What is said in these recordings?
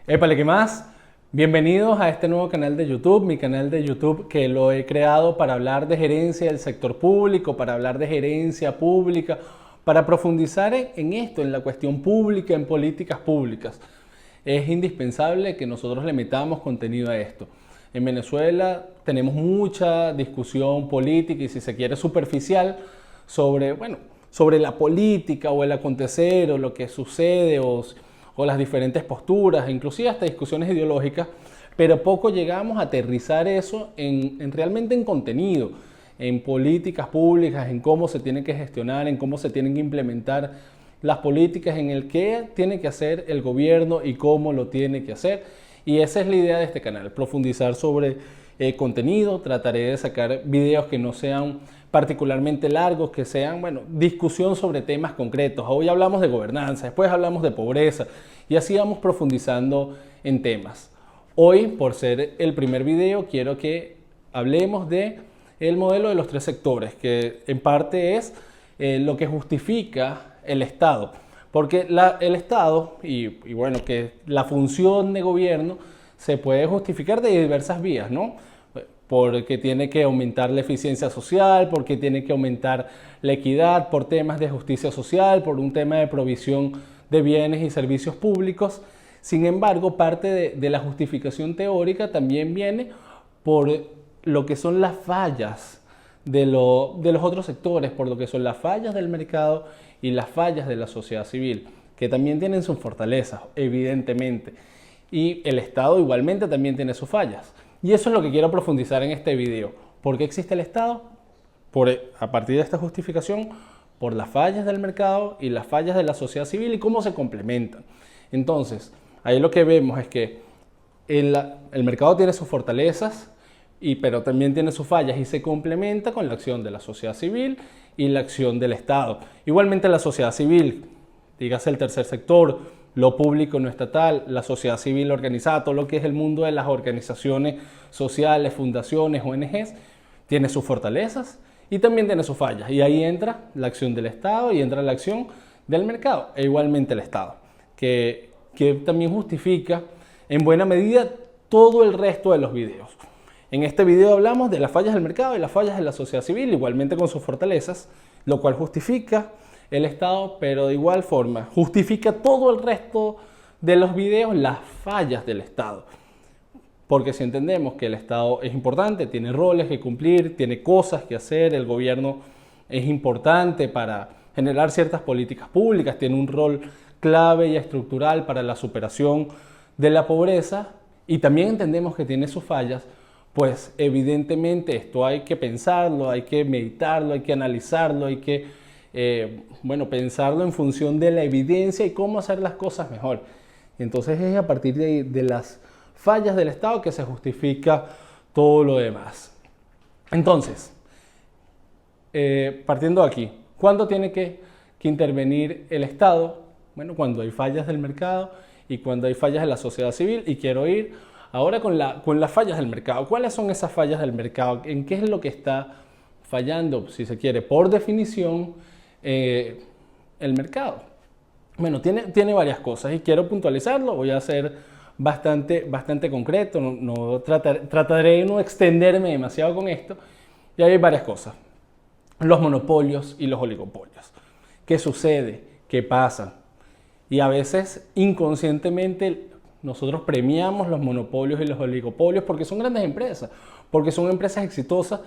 Épale, ¿qué más? Bienvenidos a este nuevo canal de YouTube, mi canal de YouTube que lo he creado para hablar de gerencia del sector público, para hablar de gerencia pública, para profundizar en esto, en la cuestión pública, en políticas públicas. Es indispensable que nosotros le metamos contenido a esto. En Venezuela tenemos mucha discusión política y, si se quiere, superficial sobre la política o el acontecer o lo que sucede o las diferentes posturas, inclusive hasta discusiones ideológicas, pero poco llegamos a aterrizar eso realmente en contenido, en políticas públicas, en cómo se tiene que gestionar, en cómo se tienen que implementar las políticas, en el qué tiene que hacer el gobierno y cómo lo tiene que hacer. Y esa es la idea de este canal, profundizar sobre contenido. Trataré de sacar videos que no sean particularmente largos, que sean, discusión sobre temas concretos. Hoy hablamos de gobernanza, después hablamos de pobreza y así vamos profundizando en temas. Hoy, por ser el primer video, quiero que hablemos de el modelo de los tres sectores, que en parte es lo que justifica el Estado. Porque el Estado que la función de gobierno se puede justificar de diversas vías, ¿no? Porque tiene que aumentar la eficiencia social, porque tiene que aumentar la equidad, por temas de justicia social, por un tema de provisión de bienes y servicios públicos. Sin embargo, parte de la justificación teórica también viene por lo que son las fallas de los otros sectores, por lo que son las fallas del mercado y las fallas de la sociedad civil, que también tienen sus fortalezas, evidentemente. Y el Estado igualmente también tiene sus fallas. Y eso es lo que quiero profundizar en este video. ¿Por qué existe el Estado? A partir de esta justificación, por las fallas del mercado y las fallas de la sociedad civil y cómo se complementan. Entonces, ahí lo que vemos es que el mercado tiene sus fortalezas, pero también tiene sus fallas y se complementa con la acción de la sociedad civil y la acción del Estado. Igualmente la sociedad civil, dígase el tercer sector, lo público no estatal, la sociedad civil organizada, todo lo que es el mundo de las organizaciones sociales, fundaciones, ONGs, tiene sus fortalezas y también tiene sus fallas. Y ahí entra la acción del Estado y entra la acción del mercado, e igualmente el Estado, que también justifica en buena medida todo el resto de los videos. En este video hablamos de las fallas del mercado y las fallas de la sociedad civil, igualmente con sus fortalezas, lo cual justifica el Estado, pero de igual forma justifica todo el resto de los videos, las fallas del Estado. Porque si entendemos que el Estado es importante, tiene roles que cumplir, tiene cosas que hacer, el gobierno es importante para generar ciertas políticas públicas, tiene un rol clave y estructural para la superación de la pobreza, y también entendemos que tiene sus fallas, pues evidentemente esto hay que pensarlo, hay que meditarlo, hay que analizarlo, hay que pensarlo en función de la evidencia y cómo hacer las cosas mejor. Entonces es a partir de las fallas del Estado que se justifica todo lo demás. Entonces, partiendo de aquí, ¿cuándo tiene que intervenir el Estado? Bueno, cuando hay fallas del mercado y cuando hay fallas de la sociedad civil, y quiero ir ahora con las fallas del mercado. ¿Cuáles son esas fallas del mercado? ¿En qué es lo que está fallando, si se quiere, por definición, el mercado? Bueno, tiene varias cosas y quiero puntualizarlo. Voy a ser bastante concreto, trataré de no extenderme demasiado con esto. Y hay varias cosas. Los monopolios y los oligopolios. ¿Qué sucede? ¿Qué pasa? Y a veces inconscientemente nosotros premiamos los monopolios y los oligopolios porque son grandes empresas, porque son empresas exitosas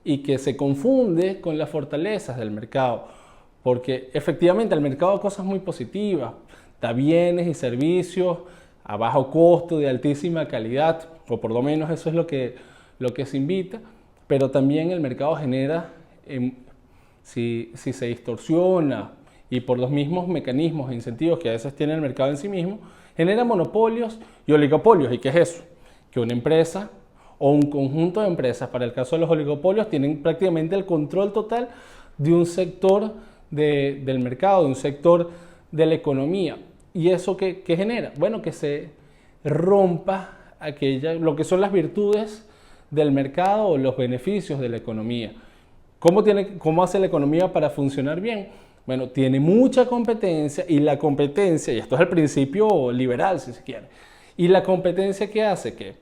y que se confunde con las fortalezas del mercado. Porque efectivamente el mercado da cosas muy positivas, da bienes y servicios a bajo costo, de altísima calidad, o por lo menos eso es lo que se invita, pero también el mercado genera, si se distorsiona y por los mismos mecanismos e incentivos que a veces tiene el mercado en sí mismo, genera monopolios y oligopolios. ¿Y qué es eso? Que una empresa o un conjunto de empresas, para el caso de los oligopolios, tienen prácticamente el control total de un sector del mercado, de un sector de la economía. ¿Y eso qué genera? Bueno, que se rompa lo que son las virtudes del mercado o los beneficios de la economía. ¿Cómo hace la economía para funcionar bien? Bueno, tiene mucha competencia, y la competencia, y esto es el principio liberal si se quiere, Y la competencia que hace que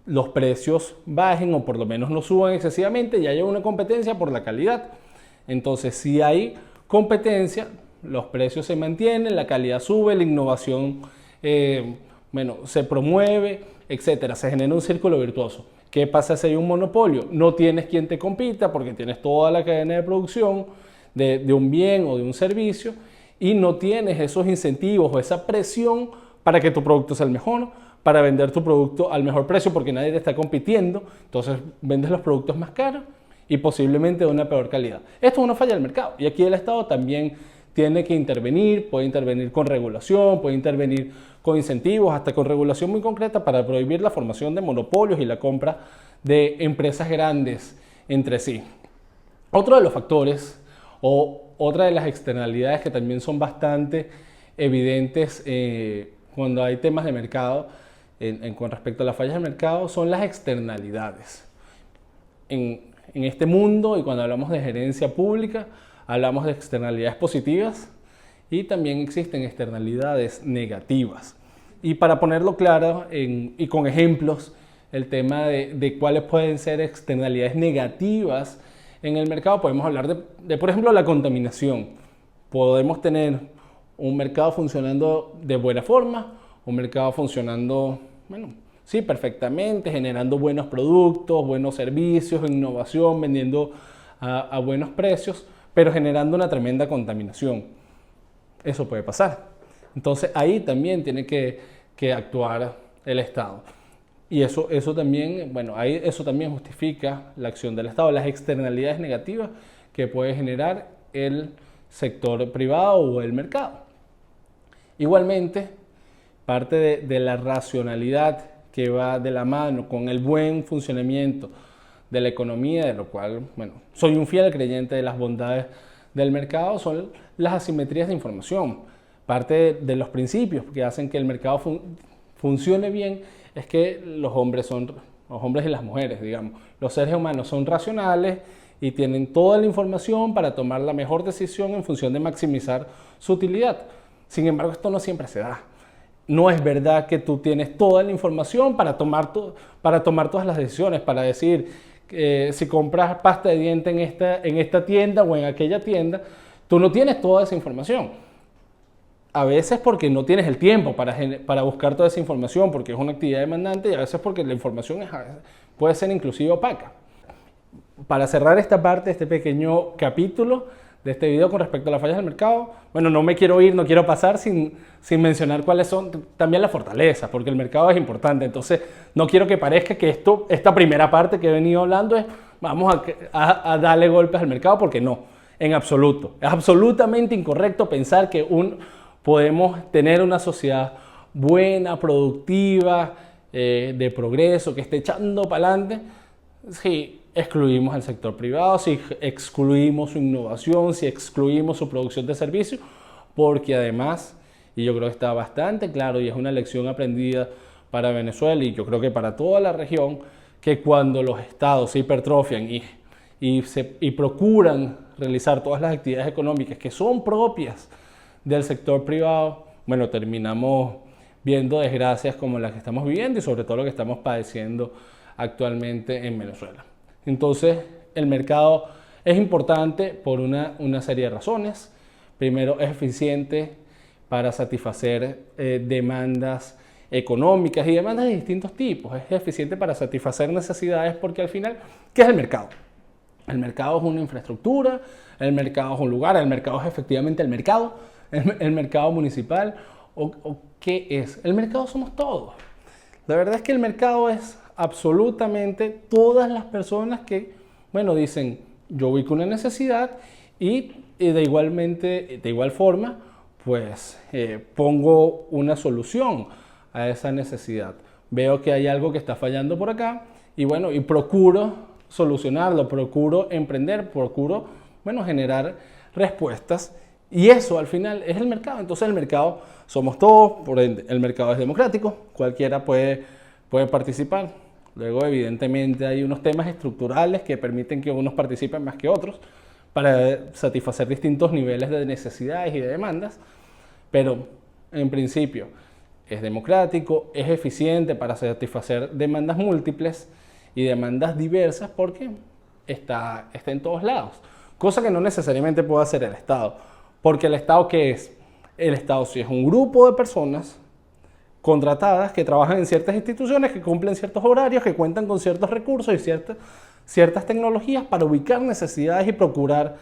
los precios bajen o por lo menos no suban excesivamente, y haya una competencia por la calidad. Entonces, si hay competencia, los precios se mantienen, la calidad sube, la innovación se promueve, etcétera. Se genera un círculo virtuoso. ¿Qué pasa si hay un monopolio? No tienes quien te compita porque tienes toda la cadena de producción de un bien o de un servicio y no tienes esos incentivos o esa presión para que tu producto sea el mejor, para vender tu producto al mejor precio porque nadie te está compitiendo. Entonces vendes los productos más caros y posiblemente de una peor calidad. Esto es una falla del mercado y aquí el Estado también tiene que intervenir, puede intervenir con regulación, puede intervenir con incentivos, hasta con regulación muy concreta para prohibir la formación de monopolios y la compra de empresas grandes entre sí. Otro de los factores o otra de las externalidades que también son bastante evidentes cuando hay temas de mercado con respecto a las fallas del mercado son las externalidades. En este mundo y cuando hablamos de gerencia pública hablamos de externalidades positivas y también existen externalidades negativas. Y para ponerlo claro y con ejemplos, el tema de cuáles pueden ser externalidades negativas en el mercado, podemos hablar de, por ejemplo, la contaminación. Podemos tener un mercado funcionando de buena forma, un mercado funcionando, sí, perfectamente, generando buenos productos, buenos servicios, innovación, vendiendo a buenos precios, pero generando una tremenda contaminación. Eso puede pasar. Entonces ahí también tiene que actuar el Estado. Y eso también, eso también justifica la acción del Estado, las externalidades negativas que puede generar el sector privado o el mercado. Igualmente, parte de la racionalidad que va de la mano con el buen funcionamiento de la economía, de lo cual, soy un fiel creyente de las bondades del mercado, son las asimetrías de información. Parte de los principios que hacen que el mercado funcione bien es que los hombres y las mujeres, digamos, los seres humanos son racionales y tienen toda la información para tomar la mejor decisión en función de maximizar su utilidad. Sin embargo, esto no siempre se da. No es verdad que tú tienes toda la información para tomar todas las decisiones, para decir si compras pasta de diente en esta tienda o en aquella tienda, tú no tienes toda esa información. A veces porque no tienes el tiempo para buscar toda esa información, porque es una actividad demandante, y a veces porque la información puede ser inclusive opaca. Para cerrar esta parte, este pequeño capítulo de este video con respecto a las fallas del mercado, no me quiero ir, no quiero pasar sin mencionar cuáles son también las fortalezas, porque el mercado es importante. Entonces no quiero que parezca que esta primera parte que he venido hablando es vamos a darle golpes al mercado, porque no, en absoluto. Es absolutamente incorrecto pensar que podemos tener una sociedad buena, productiva, de progreso, que esté echando para adelante, si excluimos el sector privado, si excluimos su innovación, si excluimos su producción de servicios, porque además, y yo creo que está bastante claro y es una lección aprendida para Venezuela y yo creo que para toda la región, que cuando los estados se hipertrofian y procuran realizar todas las actividades económicas que son propias del sector privado, terminamos viendo desgracias como las que estamos viviendo y sobre todo lo que estamos padeciendo actualmente en Venezuela. Entonces, el mercado es importante por una serie de razones. Primero, es eficiente para satisfacer demandas económicas y demandas de distintos tipos. Es eficiente para satisfacer necesidades porque al final, ¿qué es el mercado? El mercado es una infraestructura, el mercado es un lugar, el mercado es efectivamente el mercado municipal, o ¿qué es? El mercado somos todos. La verdad es que el mercado es absolutamente todas las personas que, dicen, yo voy con una necesidad y de igual forma, pues pongo una solución a esa necesidad. Veo que hay algo que está fallando por acá y procuro solucionarlo, procuro emprender, procuro, generar respuestas. Y eso al final es el mercado. Entonces el mercado somos todos, por ende el mercado es democrático, cualquiera puede participar. Luego evidentemente hay unos temas estructurales que permiten que unos participen más que otros para satisfacer distintos niveles de necesidades y de demandas, pero en principio es democrático, es eficiente para satisfacer demandas múltiples y demandas diversas porque está en todos lados. Cosa que no necesariamente puede hacer el Estado. Porque el Estado, ¿qué es? El Estado sí es un grupo de personas contratadas que trabajan en ciertas instituciones, que cumplen ciertos horarios, que cuentan con ciertos recursos y ciertas tecnologías para ubicar necesidades y procurar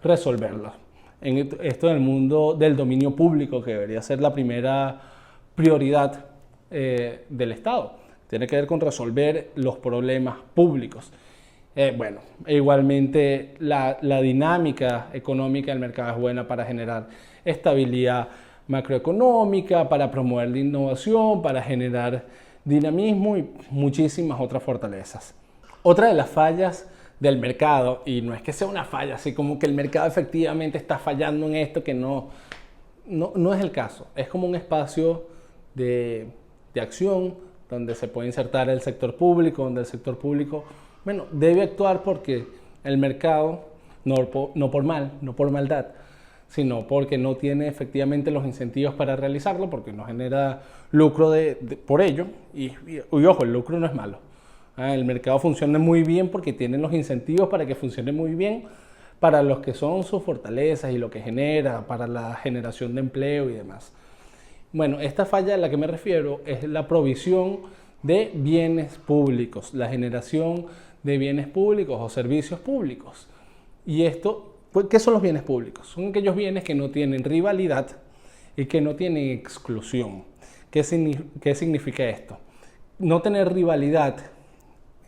resolverlas. En esto del mundo del dominio público, que debería ser la primera prioridad del Estado. Tiene que ver con resolver los problemas públicos. Bueno, igualmente la dinámica económica del mercado es buena para generar estabilidad macroeconómica, para promover la innovación, para generar dinamismo y muchísimas otras fortalezas. Otra de las fallas del mercado, y no es que sea una falla, así como que el mercado efectivamente está fallando en esto, que no es el caso. Es como un espacio de acción donde se puede insertar el sector público, donde el sector público, bueno, debe actuar porque el mercado, no por maldad, sino porque no tiene efectivamente los incentivos para realizarlo, porque no genera lucro por ello, y ojo, el lucro no es malo. El mercado funciona muy bien porque tiene los incentivos para que funcione muy bien para los que son sus fortalezas y lo que genera, para la generación de empleo y demás. Bueno, esta falla a la que me refiero es la provisión de bienes públicos, la generación de bienes públicos o servicios públicos. Y esto, ¿qué son los bienes públicos? Son aquellos bienes que no tienen rivalidad y que no tienen exclusión. ¿Qué significa esto? No tener rivalidad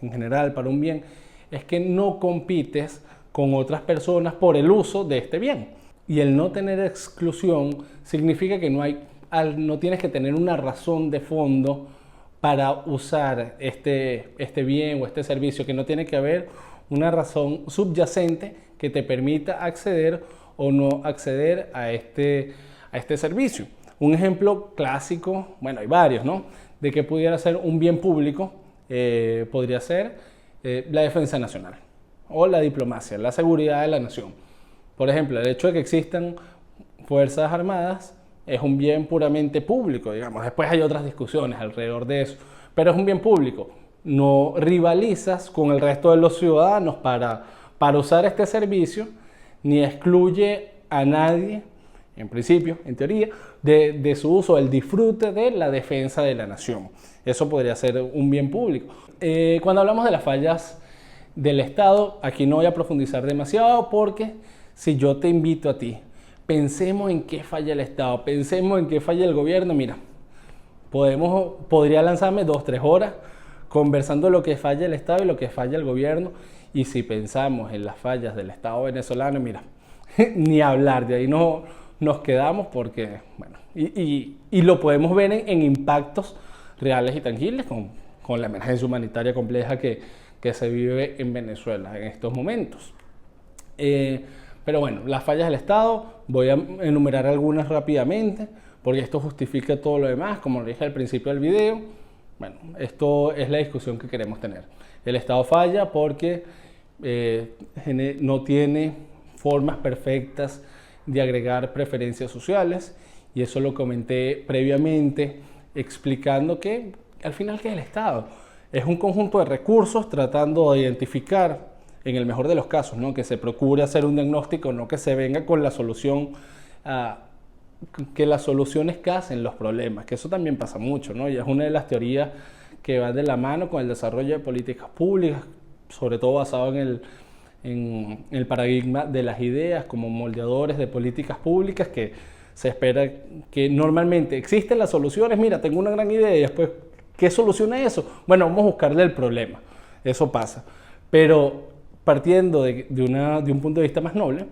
en general para un bien es que no compites con otras personas por el uso de este bien. Y el no tener exclusión significa que no tienes que tener una razón de fondo para usar este bien o este servicio, que no tiene que haber una razón subyacente que te permita acceder o no acceder a este servicio. Un ejemplo clásico, bueno, hay varios, ¿no?, de que pudiera ser un bien público, podría ser la defensa nacional o la diplomacia, la seguridad de la nación. Por ejemplo, el hecho de que existan fuerzas armadas es un bien puramente público, digamos. Después hay otras discusiones alrededor de eso, pero es un bien público. No rivalizas con el resto de los ciudadanos para usar este servicio, ni excluye a nadie, en principio, en teoría, de su uso, el disfrute de la defensa de la nación. Eso podría ser un bien público. Cuando hablamos de las fallas del Estado, aquí no voy a profundizar demasiado porque si yo te invito a ti, pensemos en qué falla el Estado, pensemos en qué falla el gobierno, mira, podría lanzarme 2-3 horas conversando lo que falla el Estado y lo que falla el gobierno, y si pensamos en las fallas del Estado venezolano, mira, ni hablar, de ahí no nos quedamos porque, bueno, y lo podemos ver en impactos reales y tangibles con la emergencia humanitaria compleja que se vive en Venezuela en estos momentos. Pero bueno, las fallas del Estado, voy a enumerar algunas rápidamente, porque esto justifica todo lo demás, como lo dije al principio del video. Bueno, esto es la discusión que queremos tener. El Estado falla porque no tiene formas perfectas de agregar preferencias sociales, y eso lo comenté previamente explicando que al final, ¿qué es el Estado? Es un conjunto de recursos tratando de identificar, en el mejor de los casos, ¿no?, que se procure hacer un diagnóstico, no que se venga con la solución, que las soluciones casen los problemas, que eso también pasa mucho, ¿no? Y es una de las teorías que va de la mano con el desarrollo de políticas públicas, sobre todo basado en el paradigma de las ideas como moldeadores de políticas públicas, que se espera que normalmente existen las soluciones. Mira, tengo una gran idea y después, ¿qué soluciona eso? Bueno, vamos a buscarle el problema. Eso pasa. Pero partiendo de un punto de vista más noble,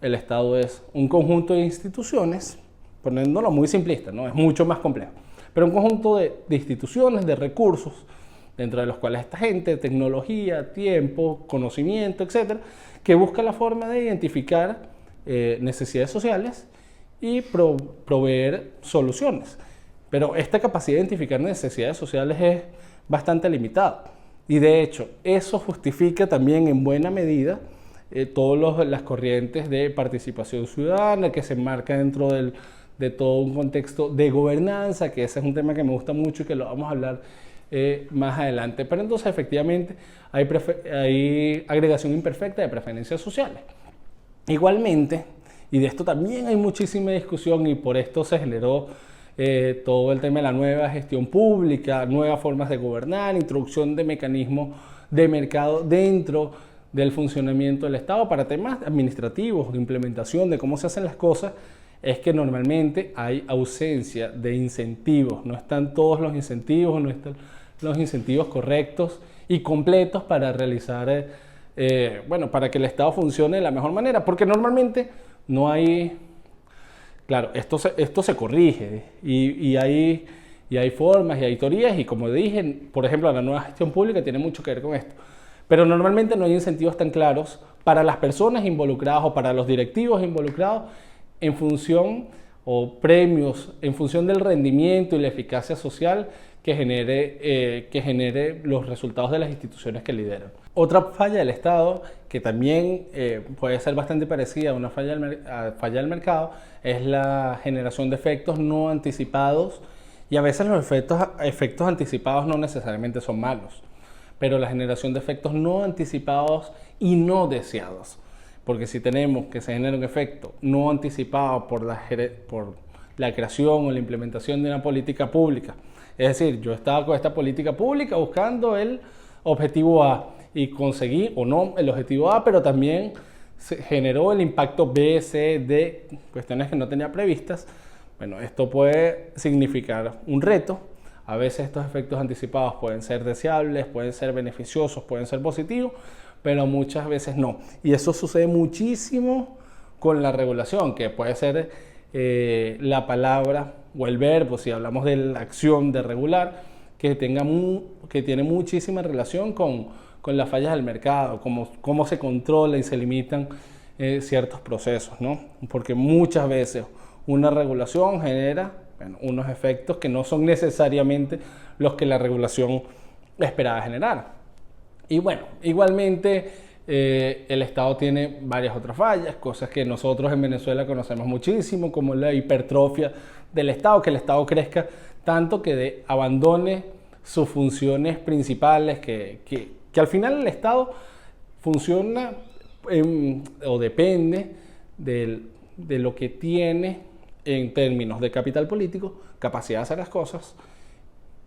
el Estado es un conjunto de instituciones, poniéndolo muy simplista, ¿no? Es mucho más complejo, pero un conjunto de instituciones, de recursos, dentro de los cuales esta gente, tecnología, tiempo, conocimiento, etcétera, que busca la forma de identificar necesidades sociales y proveer soluciones. Pero esta capacidad de identificar necesidades sociales es bastante limitada. Y de hecho, eso justifica también en buena medida todas las corrientes de participación ciudadana que se enmarca dentro de todo un contexto de gobernanza, que ese es un tema que me gusta mucho y que lo vamos a hablar más adelante. Pero entonces efectivamente hay agregación imperfecta de preferencias sociales. Igualmente, y de esto también hay muchísima discusión y por esto se generó todo el tema de la nueva gestión pública, nuevas formas de gobernar, introducción de mecanismos de mercado dentro del funcionamiento del Estado para temas administrativos, de implementación, de cómo se hacen las cosas, es que normalmente hay ausencia de incentivos, no están todos los incentivos, no están los incentivos correctos y completos para realizar, para que el Estado funcione de la mejor manera, porque normalmente no hay, claro, esto se corrige y hay formas y hay teorías y como dije, por ejemplo, la nueva gestión pública tiene mucho que ver con esto, pero normalmente no hay incentivos tan claros para las personas involucradas o para los directivos involucrados en función o premios en función del rendimiento y la eficacia social que genere los resultados de las instituciones que lideran. Otra falla del Estado, que también puede ser bastante parecida a una falla del mercado, es la generación de efectos no anticipados, y a veces los efectos anticipados no necesariamente son malos, pero la generación de efectos no anticipados y no deseados. Porque si tenemos que se genera un efecto no anticipado por la creación o la implementación de una política pública, es decir, yo estaba con esta política pública buscando el objetivo A y conseguí o no el objetivo A, pero también se generó el impacto B, C, D, cuestiones que no tenía previstas. Bueno, esto puede significar un reto. A veces estos efectos anticipados pueden ser deseables, pueden ser beneficiosos, pueden ser positivos, pero muchas veces no. Y eso sucede muchísimo con la regulación, que puede ser la palabra o el verbo, si hablamos de la acción de regular, que tiene muchísima relación con las fallas del mercado, cómo se controla y se limitan ciertos procesos, ¿no? Porque muchas veces una regulación genera unos efectos que no son necesariamente los que la regulación esperaba generar. Y bueno, igualmente el Estado tiene varias otras fallas, cosas que nosotros en Venezuela conocemos muchísimo, como la hipertrofia del Estado, que el Estado crezca tanto que abandone sus funciones principales, que al final el Estado funciona o depende de lo que tiene en términos de capital político, capacidad de hacer las cosas,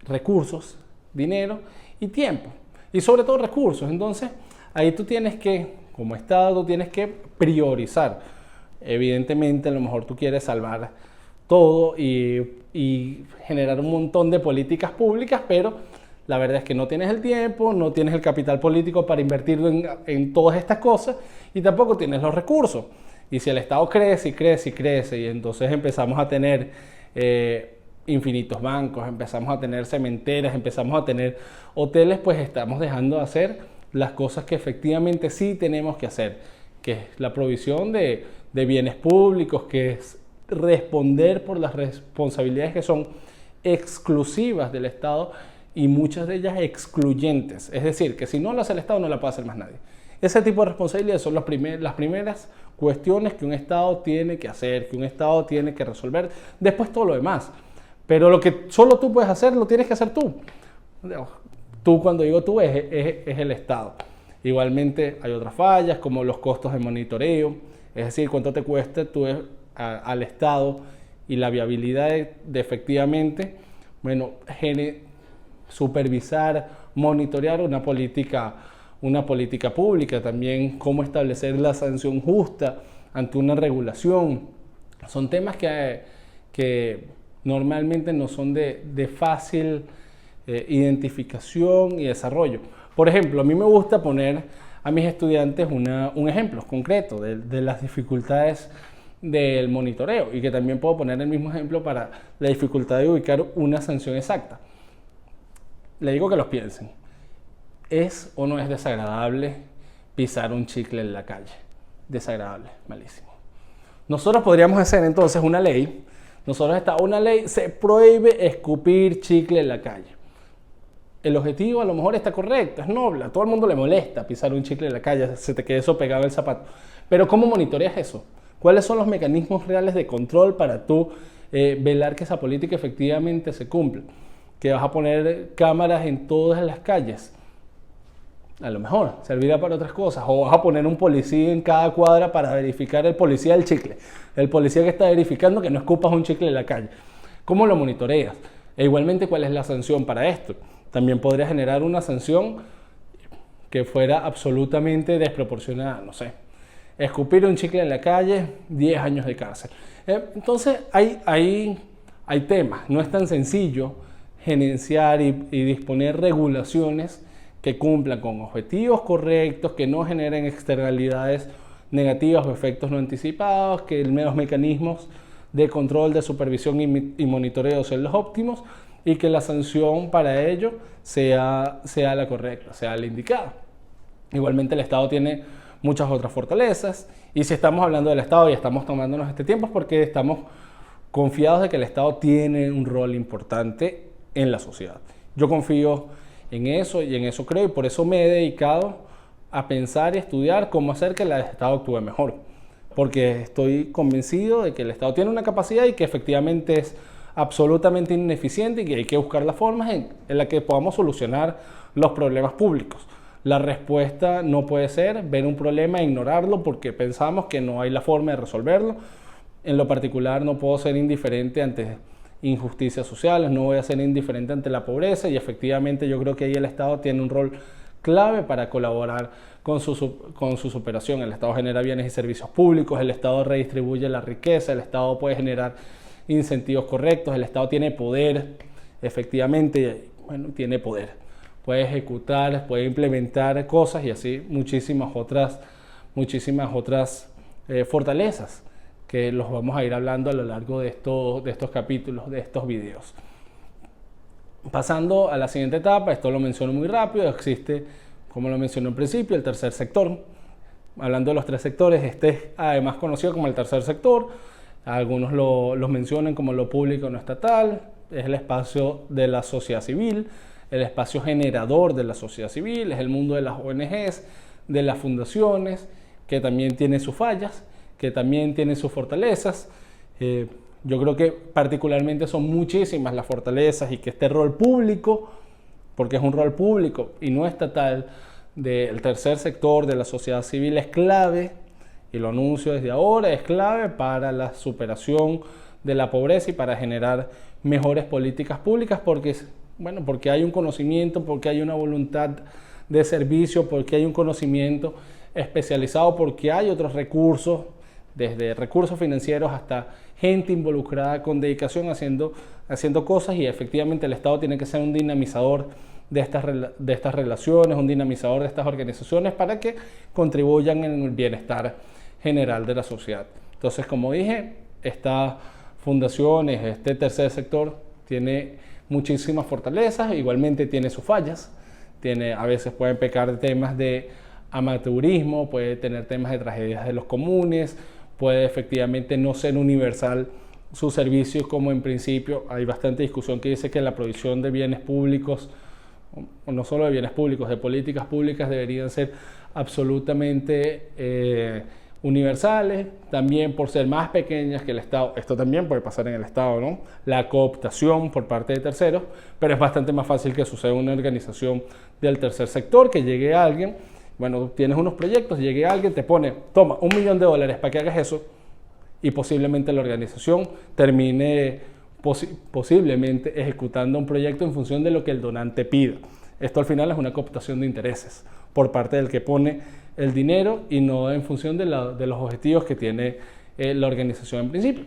recursos, dinero y tiempo. Y sobre todo recursos. Entonces, ahí tú tienes que, como Estado, tienes que priorizar. Evidentemente, a lo mejor tú quieres salvar todo y generar un montón de políticas públicas, pero la verdad es que no tienes el tiempo, no tienes el capital político para invertirlo en todas estas cosas y tampoco tienes los recursos. Y si el Estado crece y crece y crece y entonces empezamos a tener infinitos bancos, empezamos a tener cementeras, empezamos a tener hoteles, pues estamos dejando de hacer las cosas que efectivamente sí tenemos que hacer, que es la provisión de bienes públicos, que es responder por las responsabilidades que son exclusivas del Estado y muchas de ellas excluyentes. Es decir, que si no lo hace el Estado no la puede hacer más nadie. Ese tipo de responsabilidades son las primeras cuestiones que un Estado tiene que hacer, que un Estado tiene que resolver, después todo lo demás. Pero lo que solo tú puedes hacer, lo tienes que hacer tú. Tú, cuando digo tú, es el Estado. Igualmente hay otras fallas, como los costos de monitoreo, es decir, cuánto te cuesta tú al Estado y la viabilidad de efectivamente, supervisar, monitorear una política pública, también cómo establecer la sanción justa ante una regulación. Son temas que normalmente no son de fácil identificación y desarrollo. Por ejemplo, a mí me gusta poner a mis estudiantes un ejemplo concreto de las dificultades del monitoreo y que también puedo poner el mismo ejemplo para la dificultad de ubicar una sanción exacta. Le digo que los piensen. ¿Es o no es desagradable pisar un chicle en la calle? Desagradable, malísimo. Nosotros podríamos hacer entonces una ley. Una ley, se prohíbe escupir chicle en la calle. el objetivo a lo mejor está correcto, es noble, a todo el mundo le molesta pisar un chicle en la calle, se te quede eso pegado el zapato. Pero ¿cómo monitoreas eso? ¿Cuáles son los mecanismos reales de control para tú velar que esa política efectivamente se cumpla? ¿Que vas a poner cámaras en todas las calles? A lo mejor servirá para otras cosas. O vas a poner un policía en cada cuadra para verificar el policía del chicle. El policía que está verificando que no escupas un chicle en la calle. ¿Cómo lo monitoreas? E igualmente, ¿cuál es la sanción para esto? También podría generar una sanción que fuera absolutamente desproporcionada. No sé, escupir un chicle en la calle, 10 años de cárcel. Entonces hay temas. No es tan sencillo gerenciar y disponer regulaciones que cumplan con objetivos correctos, que no generen externalidades negativas o efectos no anticipados, que los mecanismos de control, de supervisión y monitoreo sean los óptimos y que la sanción para ello sea la correcta, sea la indicada. Igualmente el Estado tiene muchas otras fortalezas y si estamos hablando del Estado y estamos tomándonos este tiempo es porque estamos confiados de que el Estado tiene un rol importante en la sociedad. Yo confío en eso y en eso creo y por eso me he dedicado a pensar y estudiar cómo hacer que el Estado actúe mejor. Porque estoy convencido de que el Estado tiene una capacidad y que efectivamente es absolutamente ineficiente y que hay que buscar las formas en las que podamos solucionar los problemas públicos. La respuesta no puede ser ver un problema e ignorarlo porque pensamos que no hay la forma de resolverlo. En lo particular no puedo ser indiferente ante injusticias sociales, no voy a ser indiferente ante la pobreza y efectivamente yo creo que ahí el Estado tiene un rol clave para colaborar con su superación. El Estado genera bienes y servicios públicos, el Estado redistribuye la riqueza, el Estado puede generar incentivos correctos, el Estado tiene poder, efectivamente, tiene poder, puede ejecutar, puede implementar cosas y así muchísimas otras fortalezas que los vamos a ir hablando a lo largo de estos capítulos, de estos videos. Pasando a la siguiente etapa, esto lo menciono muy rápido, existe, como lo mencioné al principio, el tercer sector. Hablando de los tres sectores, este es además conocido como el tercer sector, algunos los mencionan como lo público no estatal, es el espacio de la sociedad civil, el espacio generador de la sociedad civil, es el mundo de las ONGs, de las fundaciones, que también tiene sus fallas, que también tiene sus fortalezas. Yo creo que particularmente son muchísimas las fortalezas y que este rol público, porque es un rol público y no estatal, del tercer sector de la sociedad civil es clave, y lo anuncio desde ahora, es clave para la superación de la pobreza y para generar mejores políticas públicas porque hay un conocimiento, porque hay una voluntad de servicio, porque hay un conocimiento especializado, porque hay otros recursos, desde recursos financieros hasta gente involucrada con dedicación haciendo cosas y efectivamente el Estado tiene que ser un dinamizador de estas relaciones, un dinamizador de estas organizaciones para que contribuyan en el bienestar general de la sociedad. Entonces, como dije, estas fundaciones, este tercer sector tiene muchísimas fortalezas, igualmente tiene sus fallas, a veces pueden pecar de temas de amateurismo, puede tener temas de tragedias de los comunes, puede efectivamente no ser universal sus servicios como en principio. Hay bastante discusión que dice que la provisión de bienes públicos, o no solo de bienes públicos, de políticas públicas deberían ser absolutamente universales, también por ser más pequeñas que el Estado. Esto también puede pasar en el Estado, ¿no? La cooptación por parte de terceros, pero es bastante más fácil que suceda una organización del tercer sector, que llegue a alguien, tienes unos proyectos, llegue a alguien, te pone, toma, $1 millón para que hagas eso, y posiblemente la organización termine posiblemente ejecutando un proyecto en función de lo que el donante pida. Esto al final es una cooptación de intereses por parte del que pone el dinero y no en función de los objetivos que tiene la organización en principio.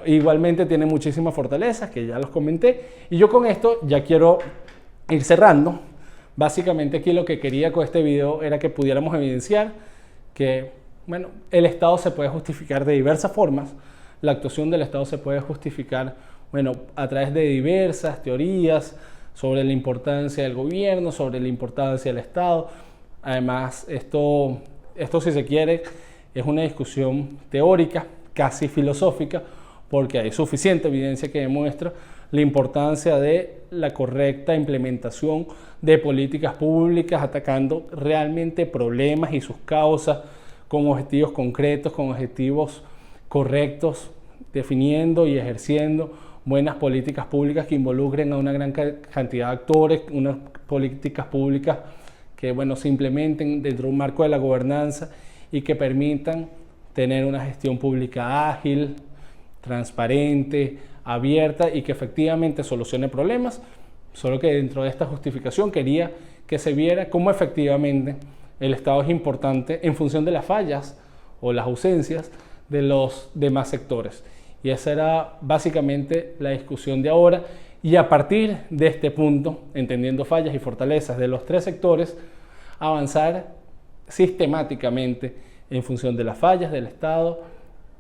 Igualmente tiene muchísimas fortalezas que ya los comenté y yo con esto ya quiero ir cerrando. Básicamente aquí lo que quería con este video era que pudiéramos evidenciar que el Estado se puede justificar de diversas formas. La actuación del Estado se puede justificar a través de diversas teorías sobre la importancia del gobierno, sobre la importancia del Estado. Además, esto si se quiere, es una discusión teórica, casi filosófica, porque hay suficiente evidencia que demuestra la importancia de la correcta implementación de políticas públicas, atacando realmente problemas y sus causas con objetivos concretos, con objetivos correctos, definiendo y ejerciendo buenas políticas públicas que involucren a una gran cantidad de actores, unas políticas públicas que se implementen dentro de un marco de la gobernanza y que permitan tener una gestión pública ágil, transparente, abierta y que efectivamente solucione problemas. Solo que dentro de esta justificación quería que se viera cómo efectivamente el Estado es importante en función de las fallas o las ausencias de los demás sectores. Y esa era básicamente la discusión de ahora. Y a partir de este punto, entendiendo fallas y fortalezas de los tres sectores, avanzar sistemáticamente en función de las fallas del Estado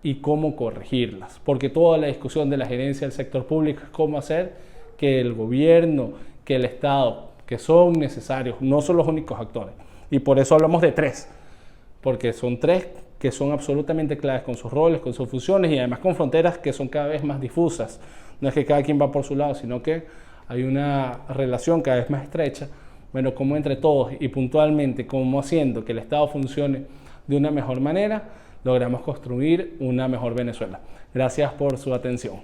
y cómo corregirlas. Porque toda la discusión de la gerencia del sector público es cómo hacer que el gobierno, que el Estado, que son necesarios, no son los únicos actores. Y por eso hablamos de tres, porque son tres que son absolutamente claves con sus roles, con sus funciones y además con fronteras que son cada vez más difusas. No es que cada quien va por su lado, sino que hay una relación cada vez más estrecha. Bueno, como entre todos y puntualmente, como haciendo que el Estado funcione de una mejor manera, logramos construir una mejor Venezuela. Gracias por su atención.